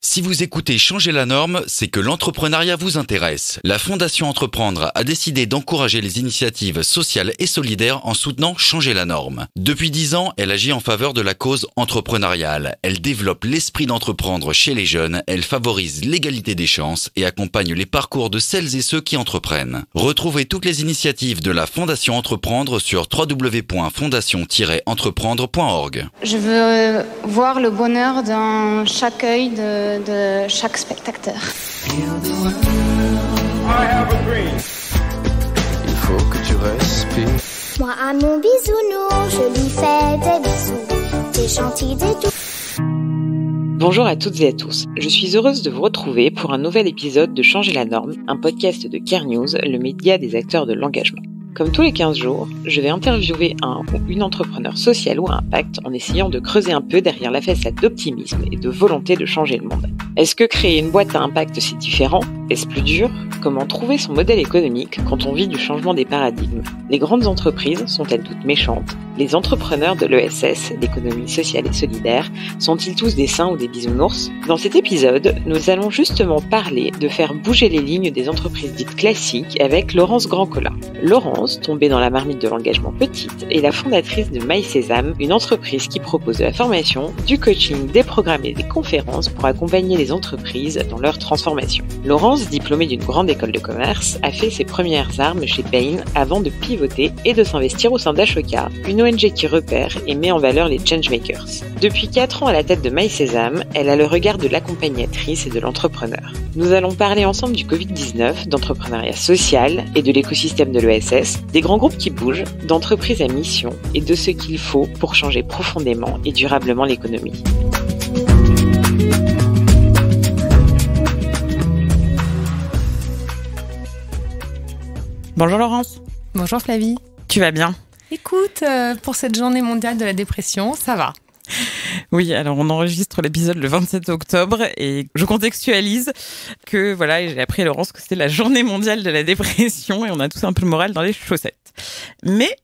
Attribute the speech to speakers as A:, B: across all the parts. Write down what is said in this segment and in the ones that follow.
A: Si vous écoutez Changer la norme, c'est que l'entrepreneuriat vous intéresse. La Fondation Entreprendre a décidé d'encourager les initiatives sociales et solidaires en soutenant Changer la norme. Depuis 10 ans, elle agit en faveur de la cause entrepreneuriale. Elle développe l'esprit d'entreprendre chez les jeunes, elle favorise l'égalité des chances et accompagne les parcours de celles et ceux qui entreprennent. Retrouvez toutes les initiatives de la Fondation Entreprendre sur www.fondation-entreprendre.org.
B: Je veux voir le bonheur dans chaque œil de chaque spectateur.
C: Il faut que tu respires.
D: Moi à mon bisounours, je lui fais des bisous, des gentils, des doux.
E: Bonjour à toutes et à tous, je suis heureuse de vous retrouver pour un nouvel épisode de Changer la norme, un podcast de Care News, le média des acteurs de l'engagement. Comme tous les 15 jours, je vais interviewer un ou une entrepreneur sociale ou à impact en essayant de creuser un peu derrière la façade d'optimisme et de volonté de changer le monde. Est-ce que créer une boîte à impact c'est différent ? Est-ce plus dur ? Comment trouver son modèle économique quand on vit du changement des paradigmes ? Les grandes entreprises sont-elles toutes méchantes ? Les entrepreneurs de l'ESS, l'économie sociale et solidaire, sont-ils tous des saints ou des bisounours ? Dans cet épisode, nous allons justement parler de faire bouger les lignes des entreprises dites classiques avec Laurence Grandcola. Laurence, tombée dans la marmite de l'engagement petite, est la fondatrice de MySésame, une entreprise qui propose de la formation, du coaching, des programmes et des conférences pour accompagner les entreprises dans leur transformation. Laurence, diplômée d'une grande école de commerce, a fait ses premières armes chez Bain avant de pivoter et de s'investir au sein d'Ashoka, une ONG qui repère et met en valeur les changemakers. Depuis 4 ans à la tête de MySésame, elle a le regard de l'accompagnatrice et de l'entrepreneur. Nous allons parler ensemble du Covid-19, d'entrepreneuriat social et de l'écosystème de l'ESS, des grands groupes qui bougent, d'entreprises à mission et de ce qu'il faut pour changer profondément et durablement l'économie.
F: Bonjour Laurence.
G: Bonjour Flavie.
F: Tu vas bien ?
G: Écoute, pour cette journée mondiale de la dépression, ça va.
F: Oui, alors on enregistre l'épisode le 27 octobre et je contextualise que voilà, j'ai appris à Laurence que c'était la journée mondiale de la dépression et on a tous un peu le moral dans les chaussettes. Mais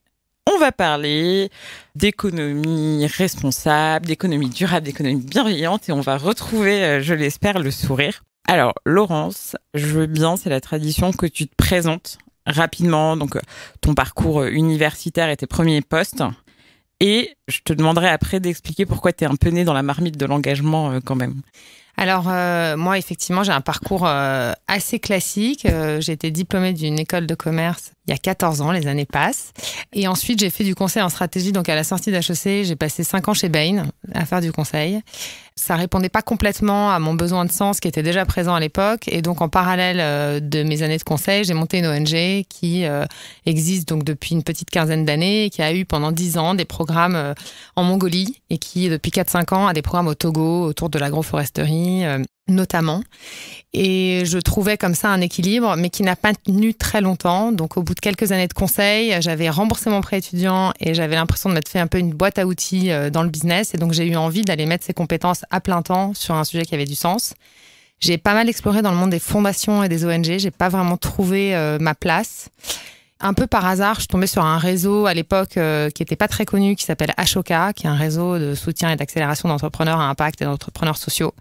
F: on va parler d'économie responsable, d'économie durable, d'économie bienveillante et on va retrouver, je l'espère, le sourire. Alors Laurence, je veux bien, c'est la tradition que tu te présentes rapidement, donc ton parcours universitaire et tes premiers postes. Et je te demanderai après d'expliquer pourquoi tu es un peu née dans la marmite de l'engagement quand même.
G: Alors, moi, effectivement, j'ai un parcours assez classique. J'ai été diplômée d'une école de commerce il y a 14 ans, les années passent. Et ensuite, j'ai fait du conseil en stratégie. Donc, à la sortie d'HEC, j'ai passé 5 ans chez Bain à faire du conseil. Ça répondait pas complètement à mon besoin de sens qui était déjà présent à l'époque. Et donc, en parallèle de mes années de conseil, j'ai monté une ONG qui existe donc depuis une petite quinzaine d'années et qui a eu pendant 10 ans des programmes en Mongolie et qui, depuis 4-5 ans, a des programmes au Togo autour de l'agroforesterie notamment. Et je trouvais comme ça un équilibre, mais qui n'a pas tenu très longtemps. Donc, au bout de quelques années de conseil, j'avais remboursé mon prêt étudiant et j'avais l'impression de m'être fait un peu une boîte à outils dans le business. Et donc, j'ai eu envie d'aller mettre ces compétences à plein temps sur un sujet qui avait du sens. J'ai pas mal exploré dans le monde des fondations et des ONG. J'ai pas vraiment trouvé ma place. Un peu par hasard, je suis tombée sur un réseau à l'époque qui était pas très connu, qui s'appelle Ashoka, qui est un réseau de soutien et d'accélération d'entrepreneurs à impact et d'entrepreneurs sociaux.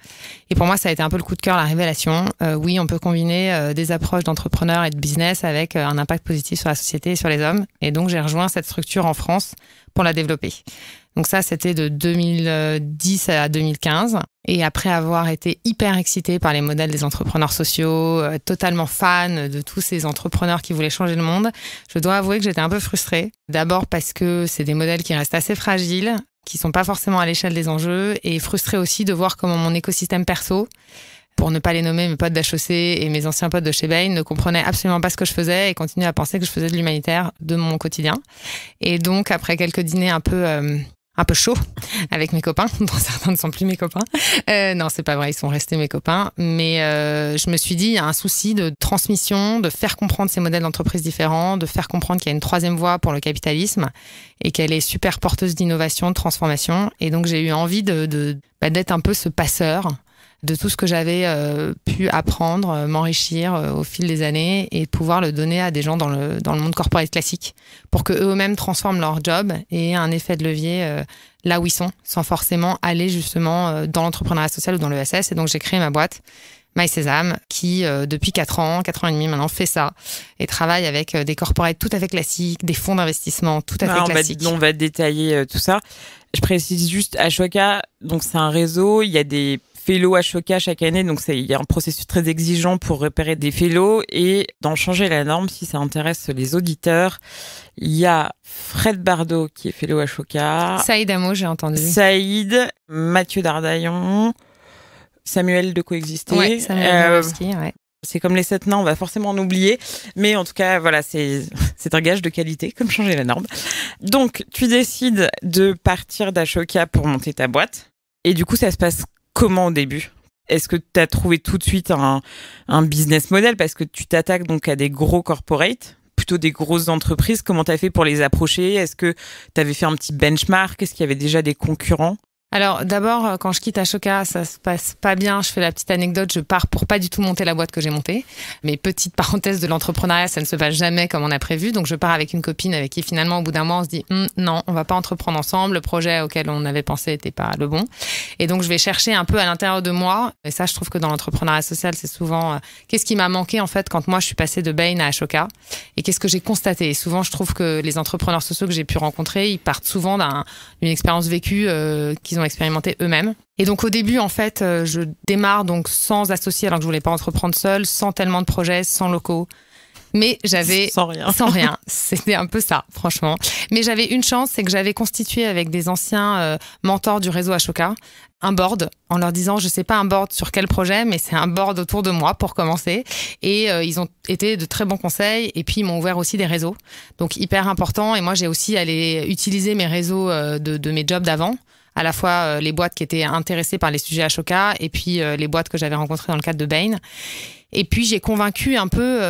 G: Et pour moi, ça a été un peu le coup de cœur, la révélation. Oui, on peut combiner des approches d'entrepreneurs et de business avec un impact positif sur la société et sur les hommes. Et donc, j'ai rejoint cette structure en France pour la développer. Donc ça, c'était de 2010 à 2015. Et après avoir été hyper excitée par les modèles des entrepreneurs sociaux, totalement fan de tous ces entrepreneurs qui voulaient changer le monde, je dois avouer que j'étais un peu frustrée. D'abord parce que c'est des modèles qui restent assez fragiles, qui sont pas forcément à l'échelle des enjeux, et frustrée aussi de voir comment mon écosystème perso, pour ne pas les nommer, mes potes d'HEC et mes anciens potes de chez Bain, ne comprenaient absolument pas ce que je faisais et continuaient à penser que je faisais de l'humanitaire de mon quotidien. Et donc, après quelques dîners un peu chaud avec mes copains, dont certains ne sont plus mes copains. Non, c'est pas vrai, ils sont restés mes copains. Mais je me suis dit, il y a un souci de transmission, de faire comprendre ces modèles d'entreprise différents, de faire comprendre qu'il y a une troisième voie pour le capitalisme et qu'elle est super porteuse d'innovation, de transformation. Et donc, j'ai eu envie d'être un peu ce passeur de tout ce que j'avais pu apprendre, m'enrichir au fil des années et pouvoir le donner à des gens dans le monde corporate classique pour qu'eux-mêmes transforment leur job et aient un effet de levier là où ils sont, sans forcément aller justement dans l'entrepreneuriat social ou dans l'ESS. Et donc, j'ai créé ma boîte, MySesame, qui depuis 4 ans et demi maintenant, fait ça et travaille avec des corporates tout à fait classiques, des fonds d'investissement tout à fait classiques.
F: On va détailler tout ça. Je précise juste, Ashoka, donc c'est un réseau, il y a des fellows Ashoka chaque année, donc il y a un processus très exigeant pour repérer des fellows. Et dans Changer la norme, si ça intéresse les auditeurs, il y a Fred Bardot qui est fellow Ashoka.
G: Saïd Amo, j'ai entendu.
F: Saïd, Mathieu Dardaillon, Samuel de Coexister.
G: Ouais, Samuel ouais.
F: C'est comme les 7 nains, on va forcément en oublier. Mais en tout cas, voilà, c'est un gage de qualité, comme Changer la norme. Donc, tu décides de partir d'Ashoka pour monter ta boîte. Et du coup, ça se passe comment au début ? Est-ce que tu as trouvé tout de suite un business model ? Parce que tu t'attaques donc à des gros corporates, plutôt des grosses entreprises. Comment tu as fait pour les approcher ? Est-ce que tu avais fait un petit benchmark ? Est-ce qu'il y avait déjà des concurrents ?
G: Alors d'abord, quand je quitte Ashoka, ça se passe pas bien. Je fais la petite anecdote, je pars pour pas du tout monter la boîte que j'ai montée. Mais petite parenthèse de l'entrepreneuriat, ça ne se passe jamais comme on a prévu. Donc je pars avec une copine avec qui finalement au bout d'un mois on se dit non, on va pas entreprendre ensemble. Le projet auquel on avait pensé était pas le bon. Et donc je vais chercher un peu à l'intérieur de moi. Et ça, je trouve que dans l'entrepreneuriat social, c'est souvent qu'est-ce qui m'a manqué en fait quand moi je suis passée de Bain à Ashoka et qu'est-ce que j'ai constaté. Et souvent, je trouve que les entrepreneurs sociaux que j'ai pu rencontrer, ils partent souvent d'une expérience vécue qu'ils ont expérimenté eux-mêmes. Et donc au début, en fait, je démarre donc sans associé, alors que je voulais pas entreprendre seule, sans tellement de projets, sans locaux. Mais j'avais...
F: Sans rien.
G: Sans rien. C'était un peu ça, franchement. Mais j'avais une chance, c'est que j'avais constitué avec des anciens mentors du réseau Ashoka un board en leur disant, je sais pas un board sur quel projet, mais c'est un board autour de moi pour commencer. Et ils ont été de très bons conseils et puis ils m'ont ouvert aussi des réseaux. Donc hyper important. Et moi, j'ai aussi allé utiliser mes réseaux de mes jobs d'avant. À la fois les boîtes qui étaient intéressées par les sujets Ashoka et puis les boîtes que j'avais rencontrées dans le cadre de Bain. Et puis j'ai convaincu un peu,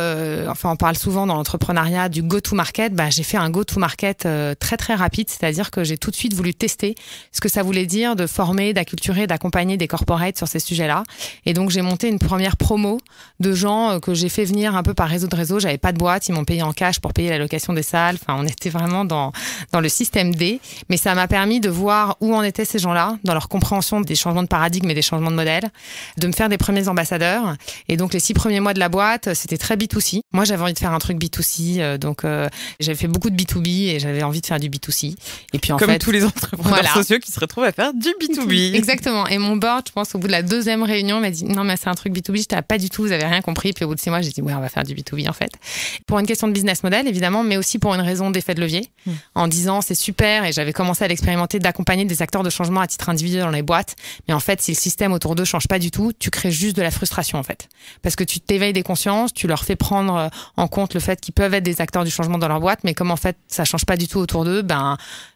G: on parle souvent dans l'entrepreneuriat du go-to-market. J'ai fait un go-to-market très très rapide, c'est-à-dire que j'ai tout de suite voulu tester ce que ça voulait dire de former, d'acculturer, d'accompagner des corporates sur ces sujets-là. Et donc j'ai monté une première promo de gens que j'ai fait venir un peu par réseau de réseau. J'avais pas de boîte, ils m'ont payé en cash pour payer la location des salles. Enfin, on était vraiment dans le système D. Mais ça m'a permis de voir où en étaient ces gens-là, dans leur compréhension des changements de paradigme et des changements de modèle, de me faire des premiers ambassadeurs. Et donc les 6 premiers mois de la boîte, c'était très B2C. Moi, j'avais envie de faire un truc B2C, donc j'avais fait beaucoup de B2B et j'avais envie de faire du B2C. Et puis
F: comme tous les entrepreneurs sociaux qui se retrouvent à faire du B2B.
G: Exactement. Et mon board, je pense, au bout de la 2e réunion, m'a dit non, mais c'est un truc B2B, je t'ai pas du tout, vous avez rien compris. Puis au bout de 6 mois, j'ai dit ouais, on va faire du B2B en fait. Pour une question de business model, évidemment, mais aussi pour une raison d'effet de levier. En disant c'est super, et j'avais commencé à l'expérimenter, d'accompagner des acteurs de changement à titre individuel dans les boîtes. Mais en fait, si le système autour d'eux change pas du tout, tu crées juste de la frustration en fait. Parce que tu t'éveilles des consciences, tu leur fais prendre en compte le fait qu'ils peuvent être des acteurs du changement dans leur boîte, mais comme en fait ça change pas du tout autour d'eux,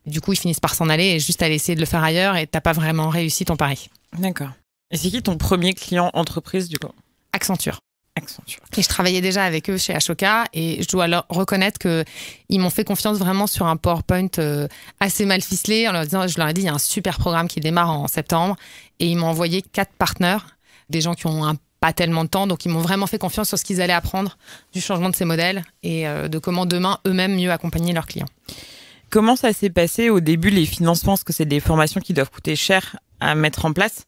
G: du coup ils finissent par s'en aller et juste aller essayer de le faire ailleurs et t'as pas vraiment réussi ton pari.
F: D'accord. Et c'est qui ton premier client entreprise du coup ?
G: Accenture. Et je travaillais déjà avec eux chez Ashoka et je dois leur reconnaître qu'ils m'ont fait confiance vraiment sur un PowerPoint assez mal ficelé en leur disant, je leur ai dit il y a un super programme qui démarre en septembre et ils m'ont envoyé 4 partenaires, des gens qui ont pas tellement de temps, donc ils m'ont vraiment fait confiance sur ce qu'ils allaient apprendre du changement de ces modèles et de comment demain eux-mêmes mieux accompagner leurs clients.
F: Comment ça s'est passé au début les financements, parce que c'est des formations qui doivent coûter cher à mettre en place.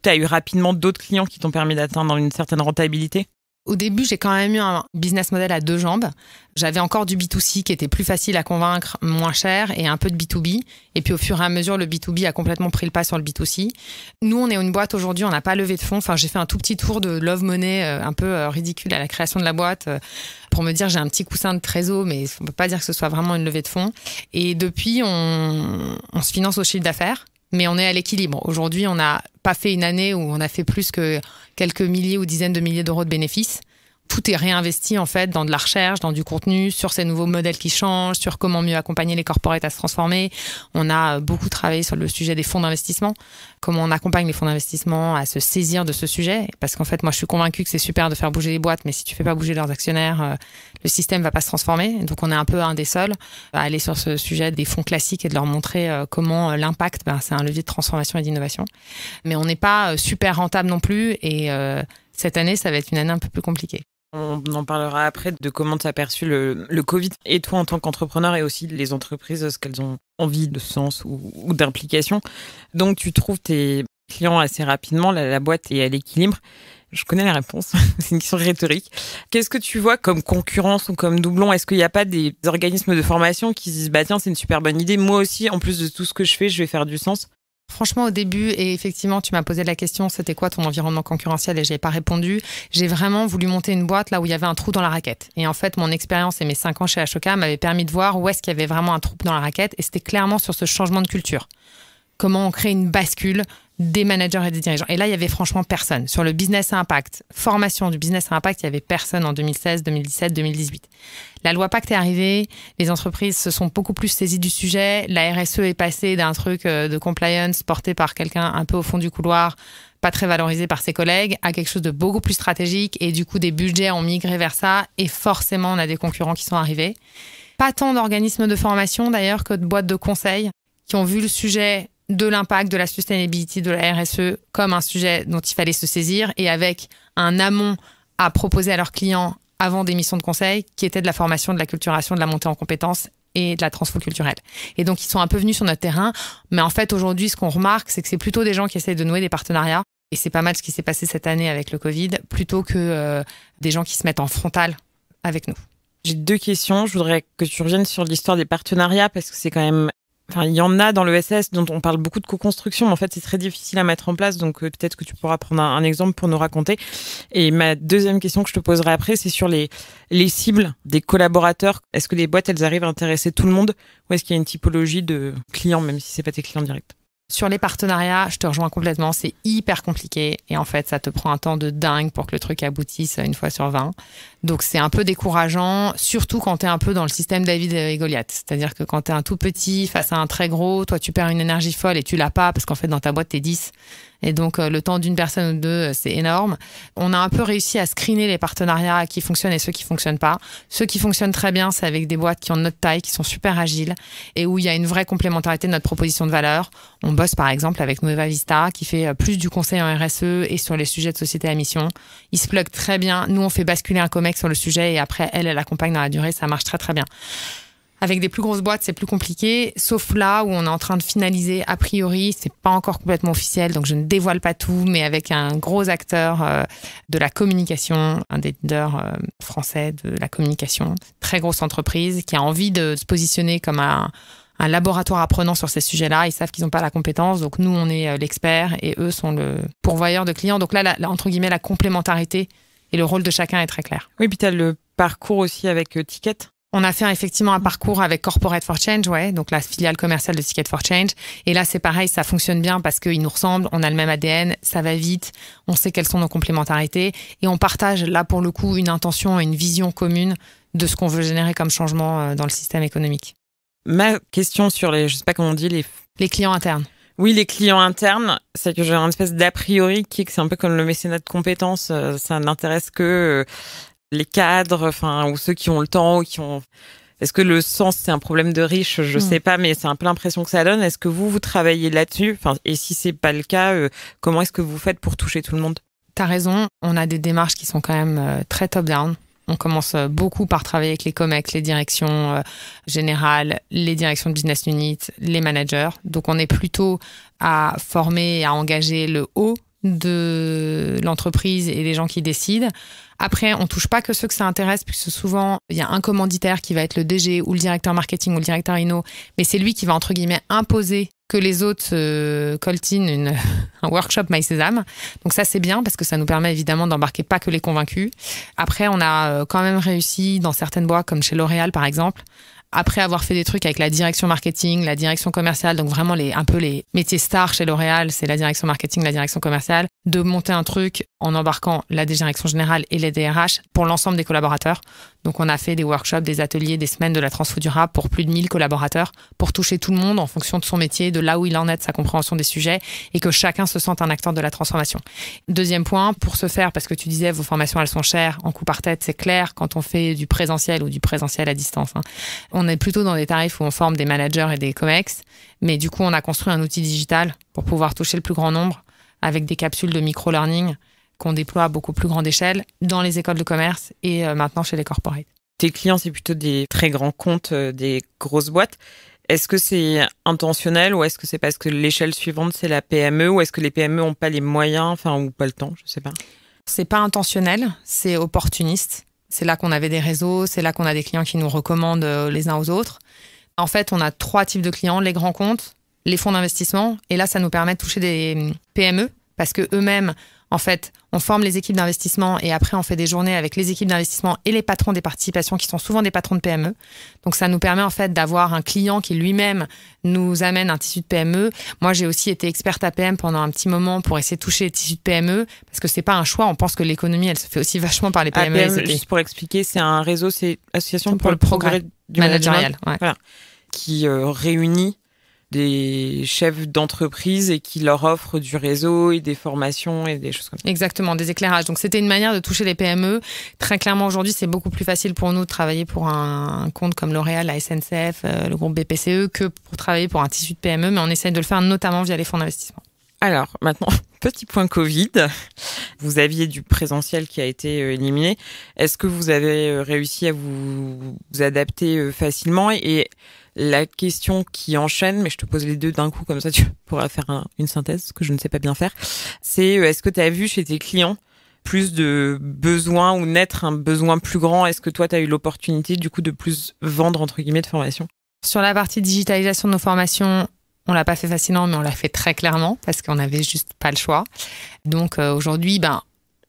F: Tu as eu rapidement d'autres clients qui t'ont permis d'atteindre une certaine rentabilité ?
G: Au début, j'ai quand même eu un business model à 2 jambes. J'avais encore du B2C qui était plus facile à convaincre, moins cher, et un peu de B2B. Et puis au fur et à mesure, le B2B a complètement pris le pas sur le B2C. Nous, on est une boîte aujourd'hui, on n'a pas levé de fonds. Enfin, j'ai fait un tout petit tour de Love Money, un peu ridicule à la création de la boîte, pour me dire j'ai un petit coussin de trésor, mais on ne peut pas dire que ce soit vraiment une levée de fonds. Et depuis, on se finance au chiffre d'affaires. Mais on est à l'équilibre. Aujourd'hui, on n'a pas fait une année où on a fait plus que quelques milliers ou dizaines de milliers d'euros de bénéfices. Tout est réinvesti en fait dans de la recherche, dans du contenu, sur ces nouveaux modèles qui changent, sur comment mieux accompagner les corporates à se transformer. On a beaucoup travaillé sur le sujet des fonds d'investissement, comment on accompagne les fonds d'investissement à se saisir de ce sujet. Parce qu'en fait, moi, je suis convaincue que c'est super de faire bouger les boîtes, mais si tu fais pas bouger leurs actionnaires, le système va pas se transformer. Donc, on est un peu un des seuls à aller sur ce sujet des fonds classiques et de leur montrer comment l'impact, c'est un levier de transformation et d'innovation. Mais on n'est pas super rentable non plus et cette année, ça va être une année un peu plus compliquée.
F: On en parlera après de comment tu as perçu le Covid et toi en tant qu'entrepreneur et aussi les entreprises, ce qu'elles ont envie de sens ou d'implication. Donc tu trouves tes clients assez rapidement, la boîte est à l'équilibre. Je connais la réponse, c'est une question rhétorique. Qu'est-ce que tu vois comme concurrence ou comme doublon ? Est-ce qu'il n'y a pas des organismes de formation qui se disent « tiens, c'est une super bonne idée, moi aussi, en plus de tout ce que je fais, je vais faire du sens ».
G: Franchement, au début, et effectivement, tu m'as posé la question, c'était quoi ton environnement concurrentiel et j'ai pas répondu. J'ai vraiment voulu monter une boîte là où il y avait un trou dans la raquette. Et en fait, mon expérience et mes 5 ans chez Ashoka m'avaient permis de voir où est-ce qu'il y avait vraiment un trou dans la raquette. Et c'était clairement sur ce changement de culture. Comment on crée une bascule des managers et des dirigeants. Et là, il y avait franchement personne. Sur le business à impact, formation du business à impact, il y avait personne en 2016, 2017, 2018. La loi Pacte est arrivée, les entreprises se sont beaucoup plus saisies du sujet, la RSE est passée d'un truc de compliance porté par quelqu'un un peu au fond du couloir, pas très valorisé par ses collègues, à quelque chose de beaucoup plus stratégique, et du coup, des budgets ont migré vers ça, et forcément, on a des concurrents qui sont arrivés. Pas tant d'organismes de formation, d'ailleurs, que de boîtes de conseil qui ont vu le sujet de l'impact, de la sustainability, de la RSE comme un sujet dont il fallait se saisir et avec un amont à proposer à leurs clients avant des missions de conseil qui était de la formation, de la culturation, de la montée en compétences et de la transfo culturelle. Et donc, ils sont un peu venus sur notre terrain. Mais en fait, aujourd'hui, ce qu'on remarque, c'est que c'est plutôt des gens qui essayent de nouer des partenariats. Et c'est pas mal ce qui s'est passé cette année avec le Covid, plutôt que des gens qui se mettent en frontal avec nous.
F: J'ai 2 questions. Je voudrais que tu reviennes sur l'histoire des partenariats parce que c'est quand même... il y en a dans l'ESS dont on parle beaucoup de co-construction, mais en fait, c'est très difficile à mettre en place. Donc, peut-être que tu pourras prendre un exemple pour nous raconter. Et ma deuxième question que je te poserai après, c'est sur les cibles des collaborateurs. Est-ce que les boîtes, elles arrivent à intéresser tout le monde ou est-ce qu'il y a une typologie de clients, même si c'est pas tes clients directs ?
G: Sur les partenariats, je te rejoins complètement, c'est hyper compliqué et en fait, ça te prend un temps de dingue pour que le truc aboutisse une fois sur 20. Donc, c'est un peu décourageant, surtout quand tu es un peu dans le système David et Goliath. C'est-à-dire que quand tu es un tout petit face à un très gros, toi, tu perds une énergie folle et tu l'as pas parce qu'en fait, dans ta boîte, tu es 10. Et donc, le temps d'une personne ou deux, c'est énorme. On a un peu réussi à screener les partenariats qui fonctionnent et ceux qui fonctionnent pas. Ceux qui fonctionnent très bien, c'est avec des boîtes qui ont notre taille, qui sont super agiles et où il y a une vraie complémentarité de notre proposition de valeur. On bosse par exemple avec Nueva Vista qui fait plus du conseil en RSE et sur les sujets de société à mission. Ils se pluguent très bien. Nous, on fait basculer un COMEX sur le sujet et après, elle accompagne dans la durée. Ça marche très, très bien. Avec des plus grosses boîtes, c'est plus compliqué, sauf là où on est en train de finaliser a priori, c'est pas encore complètement officiel, donc je ne dévoile pas tout, mais avec un gros acteur de la communication, un des leaders français de la communication, très grosse entreprise qui a envie de se positionner comme un laboratoire apprenant sur ces sujets-là. Ils savent qu'ils n'ont pas la compétence, donc nous, on est l'expert et eux sont le pourvoyeur de clients. Donc là, entre guillemets, la complémentarité et le rôle de chacun est très clair.
F: Oui, puis tu as le parcours aussi avec Ticket.
G: On a fait effectivement un parcours avec Corporate for Change, donc la filiale commerciale de Ticket for Change. Et là, c'est pareil, ça fonctionne bien parce qu'ils nous ressemblent, on a le même ADN, ça va vite, on sait quelles sont nos complémentarités et on partage là pour le coup une intention et une vision commune de ce qu'on veut générer comme changement dans le système économique.
F: Ma question sur je sais pas comment on dit,
G: les clients internes.
F: Oui, les clients internes, c'est que j'ai une espèce d'a priori qui est que c'est un peu comme le mécénat de compétences, ça n'intéresse que les cadres, ou ceux qui ont le temps, ou qui ont... Est-ce que le sens, c'est un problème de riche ? Je sais pas, mais c'est un peu l'impression que ça donne. Est-ce que vous travaillez là-dessus ? Et si c'est pas le cas, comment est-ce que vous faites pour toucher tout le monde ?
G: T'as raison, on a des démarches qui sont quand même très top-down. On commence beaucoup par travailler avec les COMEX, les directions générales, les directions de business unit, les managers. Donc, on est plutôt à former et à engager le haut de l'entreprise et les gens qui décident. Après, on touche pas que ceux que ça intéresse, puisque souvent, il y a un commanditaire qui va être le DG ou le directeur marketing ou le directeur inno, mais c'est lui qui va, entre guillemets, imposer que les autres coltinent un workshop My Sésame. Donc ça, c'est bien parce que ça nous permet évidemment d'embarquer pas que les convaincus. Après, on a quand même réussi dans certaines boîtes, comme chez L'Oréal par exemple, après avoir fait des trucs avec la direction marketing, la direction commerciale, donc vraiment un peu les métiers stars chez L'Oréal, c'est la direction marketing, la direction commerciale, de monter un truc en embarquant la direction générale et les DRH pour l'ensemble des collaborateurs. Donc on a fait des workshops, des ateliers, des semaines de la transfo durable pour plus de 1000 collaborateurs, pour toucher tout le monde en fonction de son métier, de là où il en est, de sa compréhension des sujets, et que chacun se sente un acteur de la transformation. Deuxième point, pour ce faire, parce que tu disais vos formations elles sont chères, en coût par tête, c'est clair quand on fait du présentiel ou du présentiel à distance. On est plutôt dans des tarifs où on forme des managers et des COMEX, mais du coup on a construit un outil digital pour pouvoir toucher le plus grand nombre avec des capsules de micro-learning qu'on déploie à beaucoup plus grande échelle dans les écoles de commerce et maintenant chez les corporates.
F: Tes clients, c'est plutôt des très grands comptes, des grosses boîtes. Est-ce que c'est intentionnel ou est-ce que c'est parce que l'échelle suivante, c'est la PME ou est-ce que les PME n'ont pas les moyens, ou pas le temps, je sais pas.
G: C'est pas intentionnel, c'est opportuniste. C'est là qu'on avait des réseaux, c'est là qu'on a des clients qui nous recommandent les uns aux autres. En fait, on a 3 types de clients, les grands comptes, les fonds d'investissement. Et là, ça nous permet de toucher des PME parce que eux-mêmes, en fait, on forme les équipes d'investissement et après, on fait des journées avec les équipes d'investissement et les patrons des participations qui sont souvent des patrons de PME. Donc, ça nous permet en fait d'avoir un client qui lui-même nous amène un tissu de PME. Moi, j'ai aussi été experte APM pendant un petit moment pour essayer de toucher les tissus de PME parce que c'est pas un choix. On pense que l'économie, elle se fait aussi vachement par les PME.
F: APM, juste pour expliquer, c'est un réseau, c'est Association pour le progrès du
G: managérial,
F: voilà, qui réunit des chefs d'entreprise et qui leur offrent du réseau et des formations et des choses comme ça.
G: Exactement, des éclairages. Donc, c'était une manière de toucher les PME. Très clairement, aujourd'hui, c'est beaucoup plus facile pour nous de travailler pour un compte comme L'Oréal, la SNCF, le groupe BPCE que pour travailler pour un tissu de PME, mais on essaye de le faire notamment via les fonds d'investissement.
F: Alors, maintenant, petit point Covid. Vous aviez du présentiel qui a été éliminé. Est-ce que vous avez réussi à vous adapter facilement et la question qui enchaîne, mais je te pose les deux d'un coup, comme ça tu pourras faire une synthèse, ce que je ne sais pas bien faire, c'est est-ce que tu as vu chez tes clients plus de besoins ou naître un besoin plus grand? Est-ce que toi, tu as eu l'opportunité du coup de plus vendre, entre guillemets, de formation?
G: Sur la partie digitalisation de nos formations, on l'a pas fait facilement, mais on l'a fait très clairement parce qu'on avait juste pas le choix. Donc aujourd'hui,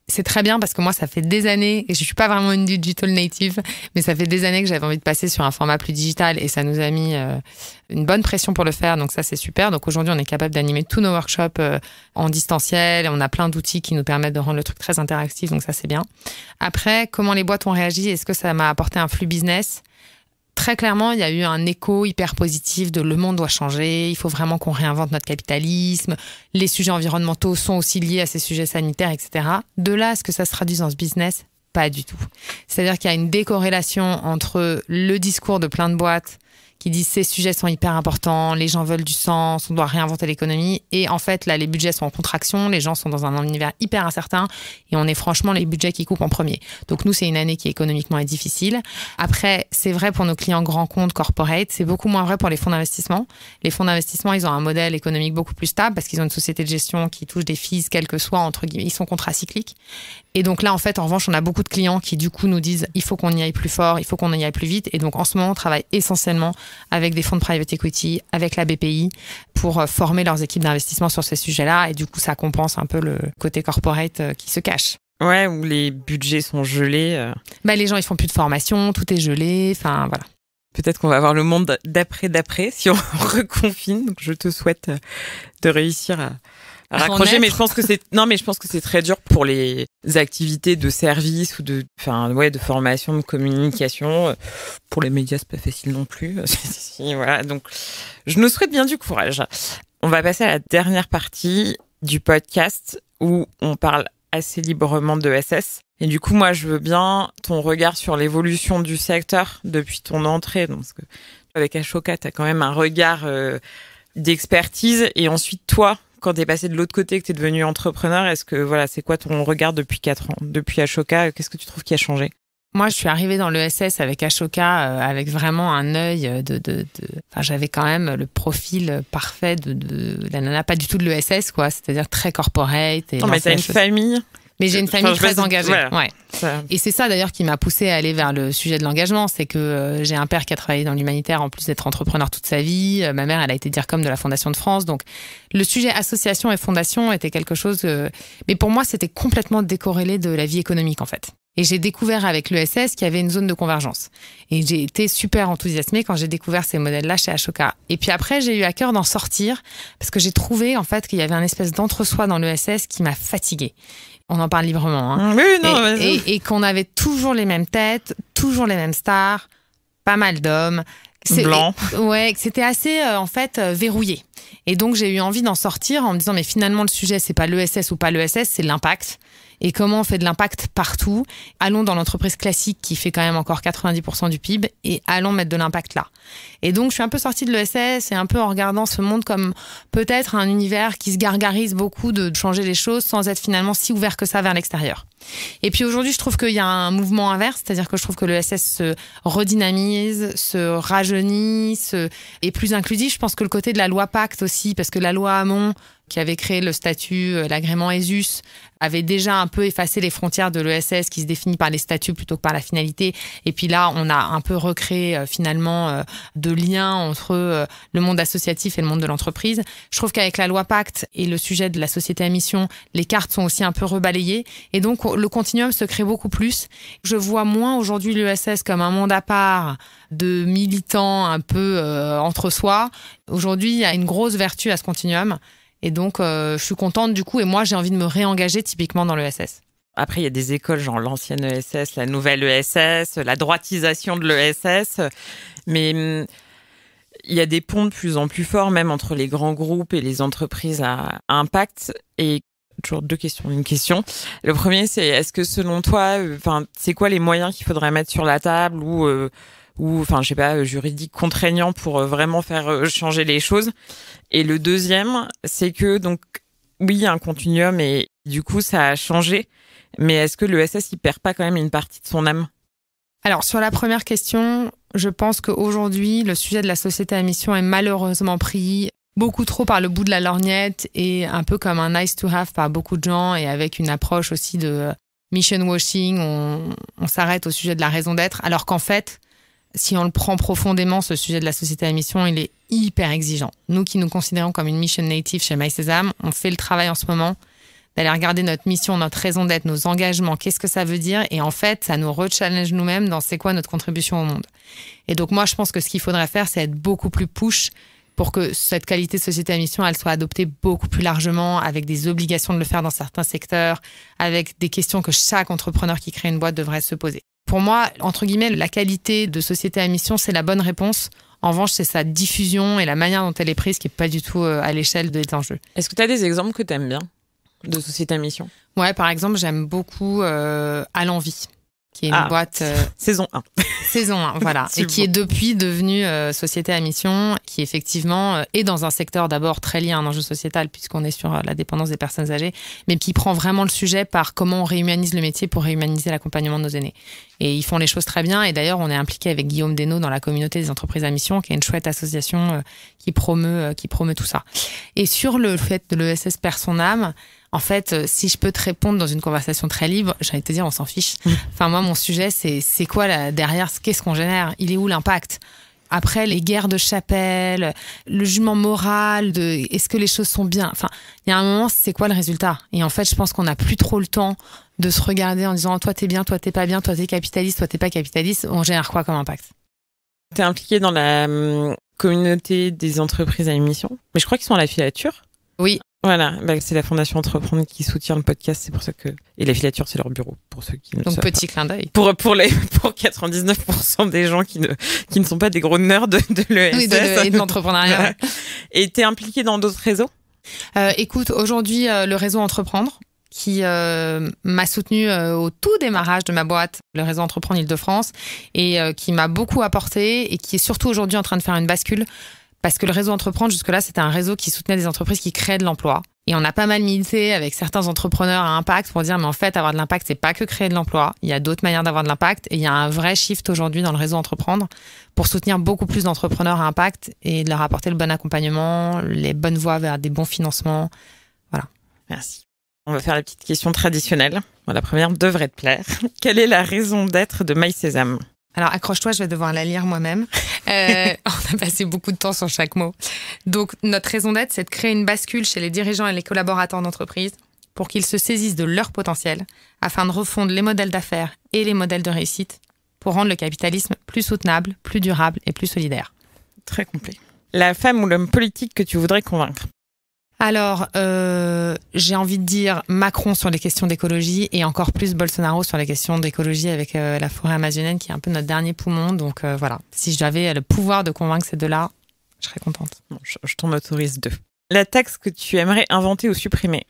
G: c'est très bien parce que moi, ça fait des années, et je suis pas vraiment une digital native, mais ça fait des années que j'avais envie de passer sur un format plus digital et ça nous a mis une bonne pression pour le faire. Donc ça, c'est super. Donc aujourd'hui, on est capable d'animer tous nos workshops en distanciel. On a plein d'outils qui nous permettent de rendre le truc très interactif. Donc ça, c'est bien. Après, comment les boîtes ont réagi? Est-ce que ça m'a apporté un flux business? Très clairement, il y a eu un écho hyper positif de le monde doit changer, il faut vraiment qu'on réinvente notre capitalisme, les sujets environnementaux sont aussi liés à ces sujets sanitaires, etc. De là à ce que ça se traduise dans ce business, pas du tout. C'est-à-dire qu'il y a une décorrélation entre le discours de plein de boîtes qui disent ces sujets sont hyper importants, les gens veulent du sens, on doit réinventer l'économie. Et en fait, là, les budgets sont en contraction, les gens sont dans un univers hyper incertain et on est franchement les budgets qui coupent en premier. Donc nous, c'est une année qui économiquement est difficile. Après, c'est vrai pour nos clients grands comptes corporate, c'est beaucoup moins vrai pour les fonds d'investissement. Les fonds d'investissement, ils ont un modèle économique beaucoup plus stable parce qu'ils ont une société de gestion qui touche des fees, quel que soit, entre guillemets, ils sont contracycliques. Et donc là, en fait, en revanche, on a beaucoup de clients qui, du coup, nous disent il faut qu'on y aille plus fort, il faut qu'on y aille plus vite. Et donc, en ce moment, on travaille essentiellement avec des fonds de private equity, avec la BPI, pour former leurs équipes d'investissement sur ces sujets-là. Et du coup, ça compense un peu le côté corporate qui se cache.
F: Ouais, où les budgets sont gelés.
G: Les gens, ils font plus de formation, tout est gelé, enfin, voilà.
F: Peut-être qu'on va avoir le monde d'après, si on reconfine. Donc, je te souhaite de réussir à raccrocher, mais je pense que c'est très dur pour les activités de service ou de formation, de communication. Pour les médias, c'est pas facile non plus. Voilà. Donc, je nous souhaite bien du courage. On va passer à la dernière partie du podcast où on parle assez librement de ESS. Et du coup, moi, je veux bien ton regard sur l'évolution du secteur depuis ton entrée. Donc, parce que avec Ashoka, tu as quand même un regard d'expertise. Et ensuite, toi, quand t'es passé de l'autre côté, que t'es devenu entrepreneur, c'est quoi ton regard depuis 4 ans? Depuis Ashoka, qu'est-ce que tu trouves qui a changé?
G: Moi, je suis arrivée dans l'ESS avec Ashoka, avec vraiment un œil j'avais quand même le profil parfait de la nana, pas du tout de l'ESS, quoi. C'est-à-dire très corporate.
F: Non, mais t'as une famille.
G: Mais j'ai une famille très engagée.
F: Voilà.
G: Ouais. Et c'est ça d'ailleurs qui m'a poussée à aller vers le sujet de l'engagement. C'est que j'ai un père qui a travaillé dans l'humanitaire en plus d'être entrepreneur toute sa vie. Ma mère, elle a été DIRCOM de la Fondation de France. Donc le sujet association et fondation était quelque chose... Mais pour moi, c'était complètement décorrélé de la vie économique en fait. Et j'ai découvert avec l'ESS qu'il y avait une zone de convergence. Et j'ai été super enthousiasmée quand j'ai découvert ces modèles-là chez Ashoka. Et puis après, j'ai eu à cœur d'en sortir parce que j'ai trouvé en fait qu'il y avait un espèce d'entre-soi dans l'ESS qui m'a fatiguée. On en parle librement. Hein.
F: Oui, non,
G: et qu'on avait toujours les mêmes têtes, toujours les mêmes stars, pas mal d'hommes.
F: Blanc.
G: Ouais, c'était assez verrouillé. Et donc j'ai eu envie d'en sortir en me disant mais finalement le sujet c'est pas l'ESS ou pas l'ESS, c'est l'impact. et comment on fait de l'impact partout. Allons dans l'entreprise classique qui fait quand même encore 90% du PIB et allons mettre de l'impact là. Et donc, je suis un peu sortie de l'ESS et un peu en regardant ce monde comme peut-être un univers qui se gargarise beaucoup de changer les choses sans être finalement si ouvert que ça vers l'extérieur. Et puis aujourd'hui, je trouve qu'il y a un mouvement inverse, c'est-à-dire que je trouve que l'ESS se redynamise, se rajeunit, est plus inclusif. Je pense que le côté de la loi Pacte aussi, parce que la loi Hamon, qui avait créé le statut, l'agrément ESUS, avait déjà un peu effacé les frontières de l'ESS qui se définit par les statuts plutôt que par la finalité. Et puis là, on a un peu recréé finalement de liens entre le monde associatif et le monde de l'entreprise. Je trouve qu'avec la loi Pacte et le sujet de la société à mission, les cartes sont aussi un peu rebalayées. Et donc, le continuum se crée beaucoup plus. Je vois moins aujourd'hui l'ESS comme un monde à part de militants un peu entre soi. Aujourd'hui, il y a une grosse vertu à ce continuum. Et donc, je suis contente du coup. Et moi, j'ai envie de me réengager typiquement dans l'ESS.
F: Après, il y a des écoles, genre l'ancienne ESS, la nouvelle ESS, la droitisation de l'ESS. Mais il y a des ponts de plus en plus forts, même entre les grands groupes et les entreprises à impact. Et toujours deux questions, une question. Le premier, c'est est-ce que selon toi, c'est quoi les moyens qu'il faudrait mettre sur la table ou je sais pas, juridiques contraignants pour vraiment faire changer les choses. Et le deuxième, c'est que donc oui, il y a un continuum et du coup ça a changé, mais est-ce que l'ESS il perd pas quand même une partie de son âme?
G: Alors sur la première question, je pense qu'aujourd'hui le sujet de la société à mission est malheureusement pris beaucoup trop par le bout de la lorgnette et un peu comme un nice to have par beaucoup de gens et avec une approche aussi de mission washing, on s'arrête au sujet de la raison d'être, alors qu'en fait, si on le prend profondément, ce sujet de la société à mission, il est hyper exigeant. Nous qui nous considérons comme une mission native chez MySesame, on fait le travail en ce moment d'aller regarder notre mission, notre raison d'être, nos engagements, qu'est-ce que ça veut dire. Et en fait, ça nous re-challenge nous-mêmes dans c'est quoi notre contribution au monde. Et donc moi, je pense que ce qu'il faudrait faire, c'est être beaucoup plus push pour que cette qualité de société à mission, elle soit adoptée beaucoup plus largement, avec des obligations de le faire dans certains secteurs, avec des questions que chaque entrepreneur qui crée une boîte devrait se poser. Pour moi, entre guillemets, la qualité de société à mission, c'est la bonne réponse. En revanche, c'est sa diffusion et la manière dont elle est prise qui n'est pas du tout à l'échelle des enjeux.
F: Est-ce que tu as des exemples que tu aimes bien de société à mission?
G: Ouais, par exemple, j'aime beaucoup À l'envie, qui est une boîte...
F: Saison 1.
G: Saison 1, voilà. Et qui est depuis devenue société à mission, qui effectivement est dans un secteur d'abord très lié à un enjeu sociétal, puisqu'on est sur la dépendance des personnes âgées, mais qui prend vraiment le sujet par comment on réhumanise le métier pour réhumaniser l'accompagnement de nos aînés. Et ils font les choses très bien. Et d'ailleurs, on est impliqué avec Guillaume Desnaux dans la communauté des entreprises à mission, qui est une chouette association qui promeut tout ça. Et sur le fait de l'ESS perd son âme, en fait, si je peux te répondre dans une conversation très libre, j'ai envie de te dire, on s'en fiche. Enfin, moi, mon sujet, c'est quoi là, derrière, qu'est-ce qu'on génère? Il est où l'impact? Après, les guerres de chapelle, le jugement moral de est-ce que les choses sont bien? Enfin, il y a un moment, c'est quoi le résultat? Et en fait, je pense qu'on n'a plus trop le temps de se regarder en disant toi, t'es bien, toi, t'es pas bien, toi, t'es capitaliste, toi, t'es pas capitaliste. On génère quoi comme impact?
F: T'es impliqué dans la communauté des entreprises à émission, mais je crois qu'ils sont à la filature.
G: Oui.
F: Voilà, c'est la Fondation Entreprendre qui soutient le podcast, c'est pour ça que... Et la filature, c'est leur bureau, pour ceux qui ne
G: Donc,
F: savent
G: petit
F: pas.
G: clin d'œil.
F: Pour 99% des gens qui ne sont pas des gros nerds de l'ESS.
G: Oui, et de l'entrepreneuriat.
F: Et t'es impliqué dans d'autres réseaux?
G: Écoute, aujourd'hui, le réseau Entreprendre, qui m'a soutenue au tout démarrage de ma boîte, le réseau Entreprendre Île-de-France, et qui m'a beaucoup apporté, et qui est surtout aujourd'hui en train de faire une bascule. Parce que le réseau Entreprendre, jusque-là, c'était un réseau qui soutenait des entreprises qui créaient de l'emploi. Et on a pas mal milité avec certains entrepreneurs à impact pour dire, mais en fait, avoir de l'impact, c'est pas que créer de l'emploi. Il y a d'autres manières d'avoir de l'impact. Et il y a un vrai shift aujourd'hui dans le réseau Entreprendre pour soutenir beaucoup plus d'entrepreneurs à impact et de leur apporter le bon accompagnement, les bonnes voies vers des bons financements. Voilà.
F: Merci. On va faire la petite question traditionnelle. Bon, la première devrait te plaire. Quelle est la raison d'être de MySesame?
G: Alors, accroche-toi, je vais devoir la lire moi-même. On a passé beaucoup de temps sur chaque mot. Donc, notre raison d'être, c'est de créer une bascule chez les dirigeants et les collaborateurs d'entreprise pour qu'ils se saisissent de leur potentiel afin de refondre les modèles d'affaires et les modèles de réussite pour rendre le capitalisme plus soutenable, plus durable et plus solidaire.
F: Très complet. La femme ou l'homme politique que tu voudrais convaincre?
G: Alors, j'ai envie de dire Macron sur les questions d'écologie et encore plus Bolsonaro sur les questions d'écologie avec la forêt amazonienne qui est un peu notre dernier poumon. Donc voilà, si j'avais le pouvoir de convaincre ces deux-là, je serais contente.
F: Bon, je t'en autorise 2. La taxe que tu aimerais inventer ou supprimer?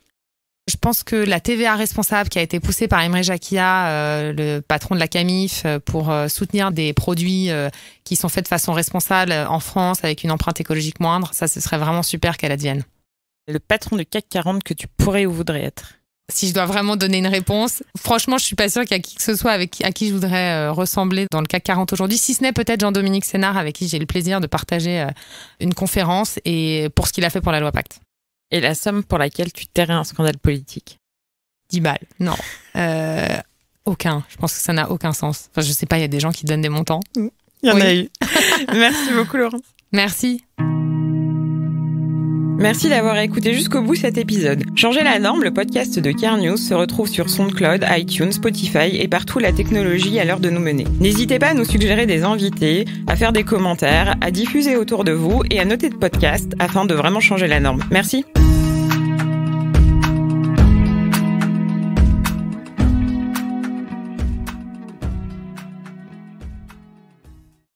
G: Je pense que la TVA responsable qui a été poussée par Imre Jacquia, le patron de la Camif, pour soutenir des produits qui sont faits de façon responsable en France avec une empreinte écologique moindre, ça, ce serait vraiment super qu'elle advienne.
F: Le patron de CAC 40 que tu pourrais ou voudrais être?
G: Si je dois vraiment donner une réponse, franchement, je suis pas sûre qu'il y a qui que ce soit à qui je voudrais ressembler dans le CAC 40 aujourd'hui, si ce n'est peut-être Jean-Dominique Sénard, avec qui j'ai le plaisir de partager une conférence et pour ce qu'il a fait pour la loi Pacte.
F: Et la somme pour laquelle tu tairais un scandale politique?
G: 10 balles. Non. Aucun. Je pense que ça n'a aucun sens. Enfin, je sais pas, il y a des gens qui donnent des montants.
F: Il y en a eu. Merci beaucoup, Laurence.
G: Merci.
F: Merci d'avoir écouté jusqu'au bout cet épisode. Changer la norme, le podcast de Care News se retrouve sur SoundCloud, iTunes, Spotify et partout la technologie à l'heure de nous mener. N'hésitez pas à nous suggérer des invités, à faire des commentaires, à diffuser autour de vous et à noter de podcast afin de vraiment changer la norme. Merci.